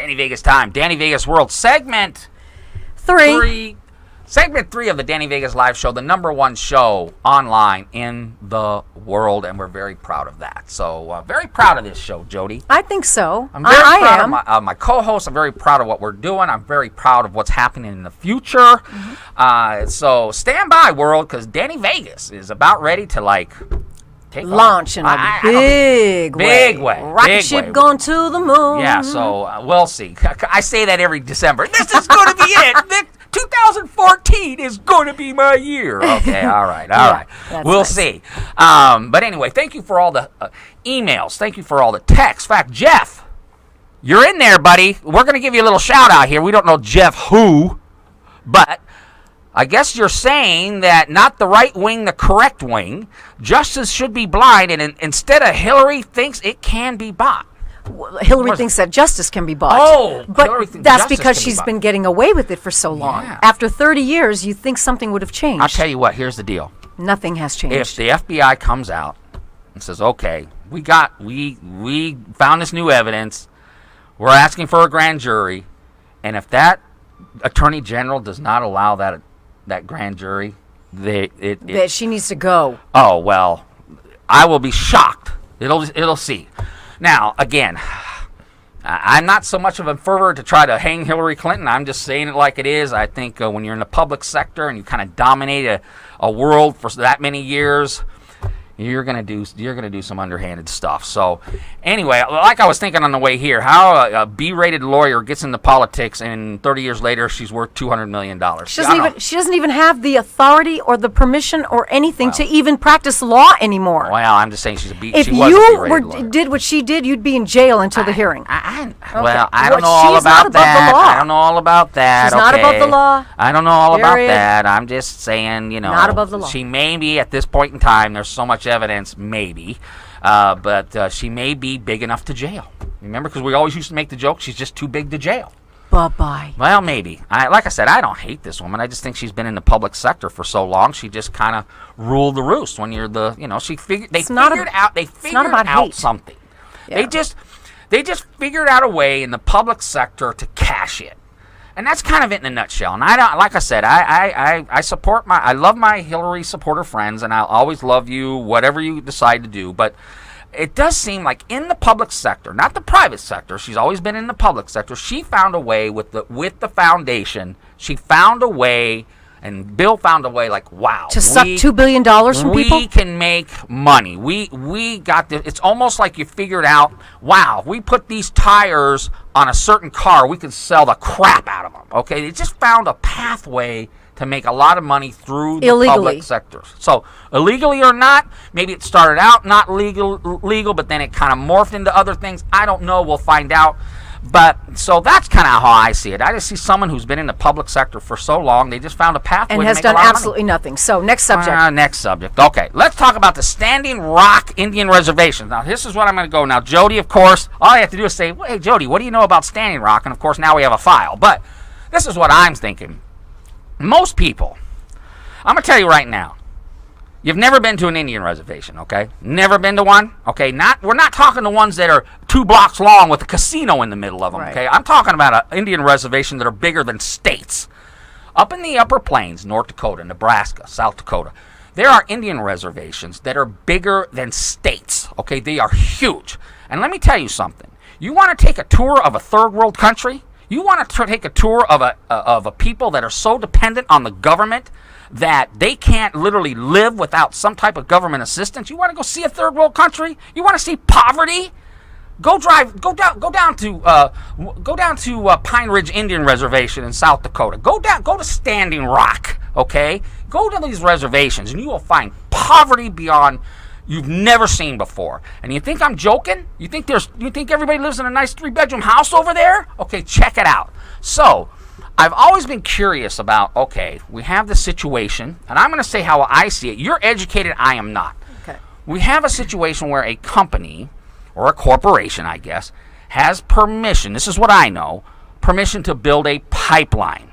Danny Vegas time. Danny Vegas World segment 3. Segment 3 of the Danny Vegas Live Show, the #1 show online in the world, and we're very proud of that. So, very proud of this show, Jodie. I think so. I'm very proud of my co-host. I'm very proud of what we're doing. I'm very proud of what's happening in the future. So, stand by, world, because Danny Vegas is about ready to, take launch in a big way. Rocket ship going to the moon. Yeah, so we'll see. I say that every December. This is going to be it. 2014 is going to be my year. Okay, all right. We'll see. But anyway, thank you for all the emails. Thank you for all the texts. In fact, Jeff, you're in there, buddy. We're going to give you a little shout out here. We don't know Jeff who, but I guess you're saying that not the right wing, the correct wing. Justice should be blind, and instead of Hillary thinks it can be bought. Hillary thinks that justice can be bought. Oh, but that's because she's been getting away with it for so long. Yeah. After 30 years, you think something would have changed. I'll tell you what, here's the deal. Nothing has changed. If the FBI comes out and says, okay, we found this new evidence, we're asking for a grand jury, and if that attorney general does not allow that grand jury, that she needs to go. Oh, well, I will be shocked. It'll see. Now, again, I'm not so much of a fervor to try to hang Hillary Clinton. I'm just saying it like it is. I think when you're in the public sector and you kind of dominate a world for that many years, you're gonna do some underhanded stuff. So, anyway, like I was thinking on the way here, how a B-rated lawyer gets into politics and 30 years later she's worth $200 million. She doesn't even have the authority or the permission or anything to even practice law anymore. Well, I'm just saying if you did what she did, you'd be in jail until the hearing. I don't know all about that. I don't know all about that. She's not above the law. I don't know all about that. I'm just saying, not above the law. She may be at this point in time. There's so much evidence, maybe, but she may be big enough to jail. Remember, because we always used to make the joke, she's just too big to jail. Bye-bye. Well, maybe. Like I said, I don't hate this woman. I just think she's been in the public sector for so long. She just kind of ruled the roost. When you're they figured out something. Yeah. They just figured out a way in the public sector to cash it. And that's kind of it in a nutshell. And I don't, like I said, I love my Hillary supporter friends, and I'll always love you, whatever you decide to do. But it does seem like in the public sector, not the private sector, she's always been in the public sector. She found a way with the foundation. She found a way, and Bill found a way. Wow, to suck $2 billion from people. We can make money. We got this. It's almost like you figured out. Wow, if we put these tires on a certain car, we can sell the crap out of them. Okay, they just found a pathway to make a lot of money through the public sector. So, illegally or not, maybe it started out not legal, but then it kind of morphed into other things. I don't know. We'll find out. But, so that's kind of how I see it. I just see someone who's been in the public sector for so long, they just found a pathway and to has make done a lot absolutely of money. Nothing. So, next subject. Next subject. Okay, let's talk about the Standing Rock Indian Reservation. Now, this is what I'm going to go. Now, Jodie, of course, all I have to do is say, well, hey, Jodie, what do you know about Standing Rock? And, of course, now we have a file. But this is what I'm thinking. Most people, I'm going to tell you right now, you've never been to an Indian reservation, okay? Never been to one, okay? We're not talking the ones that are 2 blocks long with a casino in the middle of them, right. Okay? I'm talking about an Indian reservation that are bigger than states. Up in the upper plains, North Dakota, Nebraska, South Dakota, there are Indian reservations that are bigger than states, okay? They are huge. And let me tell you something. You want to take a tour of a third world country? You want to take a tour of a people that are so dependent on the government that they can't literally live without some type of government assistance? You want to go see a third world country? You want to see poverty? Go down to Pine Ridge Indian Reservation in South Dakota. Go to Standing Rock, okay? Go to these reservations and you will find poverty beyond you've never seen before. And you think I'm joking? You think everybody lives in a nice 3-bedroom house over there? Okay, check it out. So, I've always been curious about, okay, we have this situation, and I'm going to say how I see it. You're educated, I am not. Okay. We have a situation where a company, or a corporation, I guess, has permission, this is what I know, permission to build a pipeline.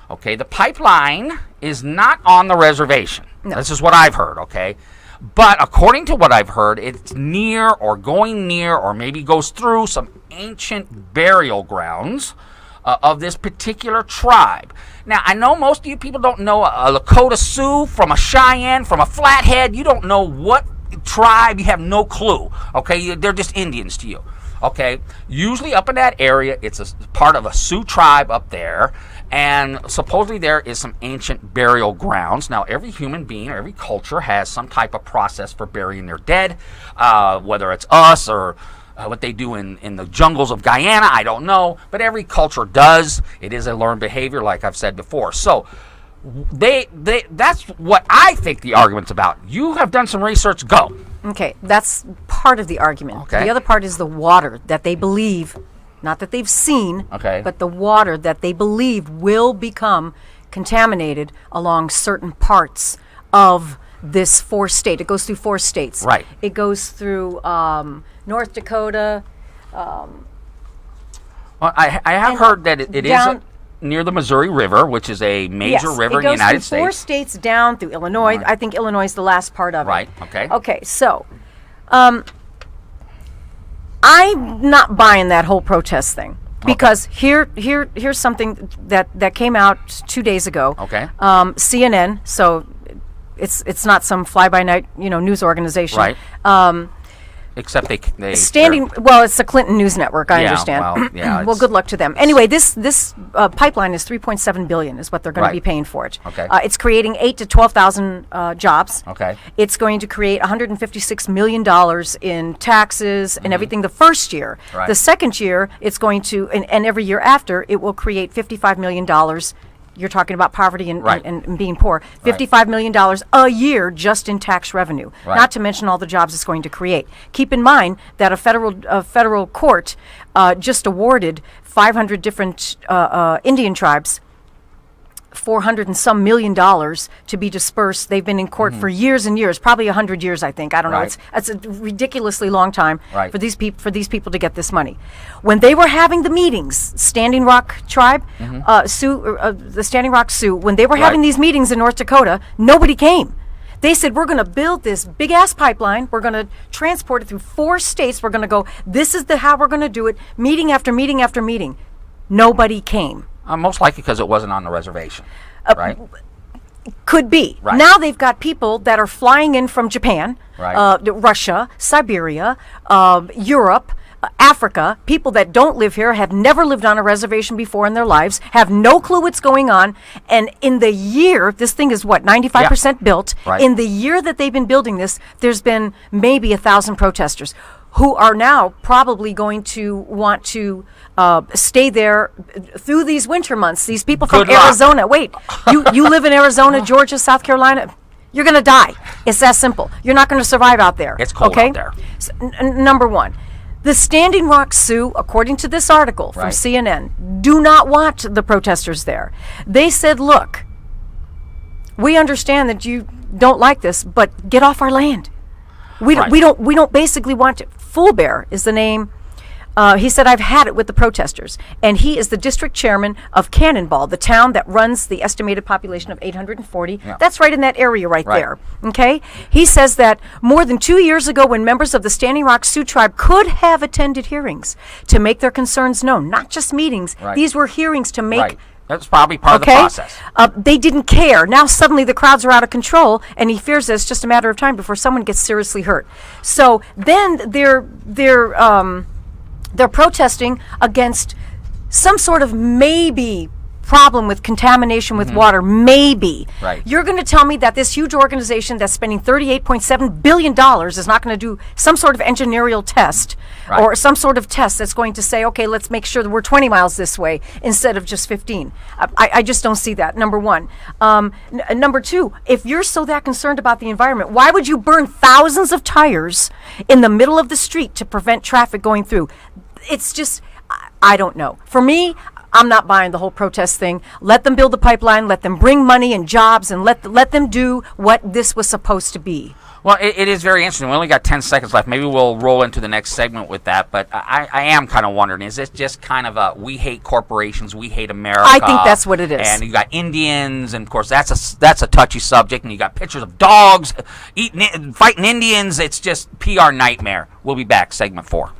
Okay, the pipeline is not on the reservation. No. This is what I've heard, okay? But according to what I've heard, it's near or going near or maybe goes through some ancient burial grounds of this particular tribe. Now, I know most of you people don't know a Lakota Sioux from a Cheyenne, from a Flathead. You don't know what tribe. You have no clue. Okay, they're just Indians to you. Okay, usually up in that area, it's a part of a Sioux tribe up there, and supposedly there is some ancient burial grounds. Now, every human being or every culture has some type of process for burying their dead, whether it's us or what they do in the jungles of Guyana, I don't know, but every culture does. It is a learned behavior, like I've said before. So that's what I think the argument's about. You have done some research. Go. Okay, that's part of the argument. Okay. The other part is the water that they believe, not that they've seen, okay, but the water that they believe will become contaminated along certain parts of this state. It goes through 4 states. Right. It goes through North Dakota. Well, I have heard that it is near the Missouri River, which is a major river in the United States. It goes through 4 states down through Illinois. Right. I think Illinois is the last part of it. Right, okay. Okay, so I'm not buying that whole protest thing. Because here's something that came out 2 days ago. Okay. CNN, so it's not some fly-by-night news organization. Right. Except they well, it's the Clinton News Network. I understand. Well, yeah, well, good luck to them. Anyway, this pipeline is $3.7 billion is what they're going to be paying for it. Okay. It's creating 8,000 to 12,000 jobs. Okay. It's going to create $156 million in taxes and everything the first year. Right. The second year, it's going to, and every year after, it will create $55 million. You're talking about poverty and being poor. $55 million a year just in tax revenue, not to mention all the jobs it's going to create. Keep in mind that a federal court just awarded 500 different Indian tribes $400 and some million to be dispersed. They've been in court for years and years, probably 100 years, I think. I don't know. It's a ridiculously long time for these people to get this money. When they were having the meetings, Standing Rock tribe, the Standing Rock Sioux, when they were having these meetings in North Dakota, nobody came. They said, we're going to build this big-ass pipeline. We're going to transport it through 4 states. We're going to go, this is how we're going to do it, meeting after meeting after meeting. Nobody came. Most likely because it wasn't on the reservation, right? Could be. Right. Now they've got people that are flying in from Japan, Russia, Siberia, Europe, Africa, people that don't live here, have never lived on a reservation before in their lives, have no clue what's going on, and in the year, this thing is 95% built, in the year that they've been building this, there's been maybe 1,000 protesters who are now probably going to want to stay there through these winter months. These people from Arizona. Wait, you live in Arizona, Georgia, South Carolina? You're going to die. It's that simple. You're not going to survive out there. It's cold out there. So, number one. The Standing Rock Sioux, according to this article from CNN, do not want the protesters there. They said, look, we understand that you don't like this, but get off our land. We don't basically want to. Full Bear is the name. He said, I've had it with the protesters. And he is the district chairman of Cannonball, the town that runs the estimated population of 840. Yeah. That's right in that area right there. Okay? He says that more than 2 years ago, when members of the Standing Rock Sioux tribe could have attended hearings to make their concerns known, not just meetings. These were hearings to make... That's probably part of the process. They didn't care. Now suddenly the crowds are out of control, and he fears that it's just a matter of time before someone gets seriously hurt. So then they're protesting against some sort of maybe problem with contamination with water, maybe. You're going to tell me that this huge organization that's spending $38.7 billion is not going to do some sort of engineering test or some sort of test that's going to say, okay, let's make sure that we're 20 miles this way instead of just 15. I just don't see that, number one. Number two, if you're so that concerned about the environment, why would you burn thousands of tires in the middle of the street to prevent traffic going through? It's just, I don't know. For me, I'm not buying the whole protest thing. Let them build the pipeline, let them bring money and jobs, and let them do what this was supposed to be. Well, it is very interesting. We only got 10 seconds left. Maybe we'll roll into the next segment with that. But I am kind of wondering, is this just kind of a we hate corporations, we hate America? I think that's what it is. And you got Indians, and of course that's a touchy subject. And you got pictures of dogs fighting Indians. It's just PR nightmare. We'll be back, segment 4.